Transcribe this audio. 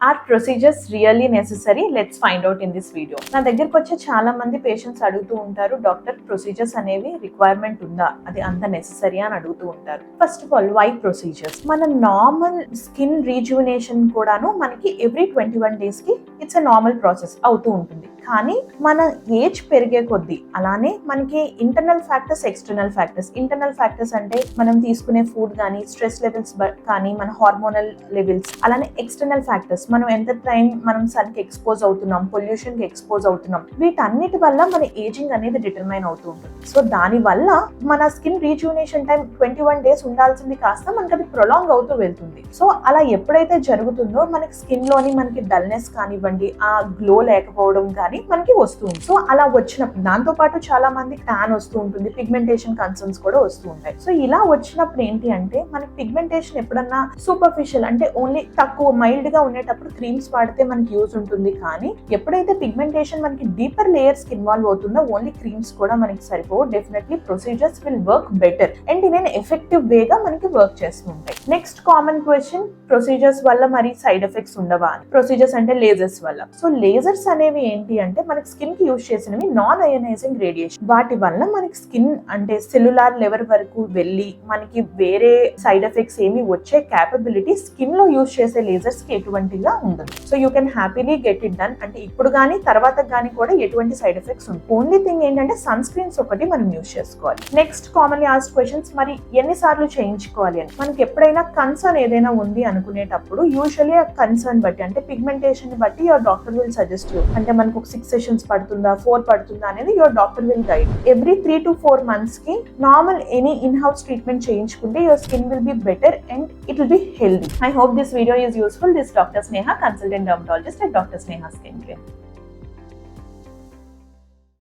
Are procedures really necessary? Let's find out in this video. నా దగ్గరకు వచ్చే చాలా మంది పేషెంట్స్ అడుగుతూ ఉంటారు, డాక్టర్ ప్రొసీజర్స్ అనేవి రిక్వైర్మెంట్ ఉందా, అది అంత నెసెసరీ అని అడుగుతూ ఉంటారు. First of all, why procedures? మన నార్మల్ స్కిన్ రీజువినేషన్ కూడాను మనకి ఎవ్రీ 21 days కి ఇట్స్ ఎ నార్మల్ ప్రాసెస్ అవుతూ ఉంటుంది. కానీ మన ఏజ్ పెరిగే కొద్దీ అలానే మనకి internal factors, external factors. Internal factors అంటే మనం తీసుకునే ఫుడ్ కానీ, స్ట్రెస్ లెవెల్స్ కానీ, మన హార్మోనల్ లెవెల్స్. అలానే ఎక్స్టర్నల్ ఫ్యాక్టర్స్, మనం ఎంత టైం మనం సన్ కి ఎక్స్పోజ్ అవుతున్నాం, పొల్యూషన్ కి ఎక్స్పోజ్ అవుతున్నాం, వీటన్నిటి వల్ల మన ఏజింగ్ అనేది డిటర్మైన్ అవుతూ ఉంటుంది. సో దాని వల్ల మన స్కిన్ రీజువినేషన్ టైం 21 days ఉండాల్సింది కాస్త మనకి అది ప్రొలాంగ్ అవుతూ వెళ్తుంది. సో అలా ఎప్పుడైతే జరుగుతుందో మనకి స్కిన్ లోని మనకి డల్నెస్ కానివ్వండి, ఆ గ్లో లేకపోవడం కానీ మనకి వస్తుంది. సో అలా వచ్చినప్పుడు దాంతో పాటు చాలా మంది ట్యాన్ వస్తూ ఉంటుంది, పిగ్మెంటేషన్ కన్సర్న్స్ కూడా వస్తూ ఉంటాయి. సో ఇలా వచ్చినప్పుడు ఏంటి అంటే మనకి పిగ్మెంటేషన్ ఎప్పుడన్నా సూపర్ఫిషియల్ అంటే ఓన్లీ తక్కువ మైల్డ్ గా ఉండేటప్పుడు క్రీమ్స్ వాడితే మనకి యూజ్ ఉంటుంది. కానీ ఎప్పుడైతే పిగ్మెంటేషన్ మనకి డీపర్ లేయర్స్ కి ఇన్వాల్వ్ అవుతుందో ఓన్లీ క్రీమ్స్ కూడా మనకి సరిపోవు. Definitely procedures will work better and in effective వేగా మనకి వర్క్ చేస్తూ ఉంటాయి. నెక్స్ట్ కామన్ క్వశ్చన్, ప్రొసీజర్స్ వల్ల మరి సైడ్ ఎఫెక్ట్స్ ఉండవా అని. ప్రొసీజర్స్ అంటే లేజర్స్ వల్ల. సో లేజర్స్ అనేవి ఏంటి అంటే మనకి స్కిన్ కి యూజ్ చేసినవి నాన్ అయోనైజింగ్ రేడియేషన్. వాటి వల్ల మనకి స్కిన్ అంటే సెల్యులార్ లెవెల్ వరకు వెళ్ళి మనకి వేరే సైడ్ ఎఫెక్ట్స్ ఏమి వచ్చే క్యాపబిలిటీ స్కిన్ లో యూజ్ చేసే లేజర్స్ కి ఎటువంటిగా ఉండదు. So you can happily get it done. అంటే ఇప్పుడు కానీ తర్వాత కానీ కూడా ఎటువంటి సైడ్ ఎఫెక్ట్స్ ఉండవు. ఓన్లీ థింగ్ ఏంటంటే సన్ స్క్రీన్స్ ఒకటి మనం యూజ్ చేసుకోవాలి. నెక్స్ట్ కామన్లీ ఆస్క్డ్ క్వశ్చన్స్, మరి ఎన్నిసార్లు చేయించుకోవాలి అని. మనకి ఎప్పుడైనా కన్సర్న్ ఏదైనా ఉంది అనుకునేటప్పుడు యూజువల్లీ ఆ కన్సర్న్ బట్టి అంటే పిగ్మెంటేషన్ బట్టి your doctor will suggest you. అంటే మనకు 6 sessions పడుతుందా, 4 పడుతుందా అనేది your doctor will guide. Every 3 to 4 months కి normal any in house treatment చేయించుకుంటే your skin will be better and it will be healthy. I hope this video is useful. This is Dr. Sneha, consultant dermatologist at Dr. Sneha Skincare.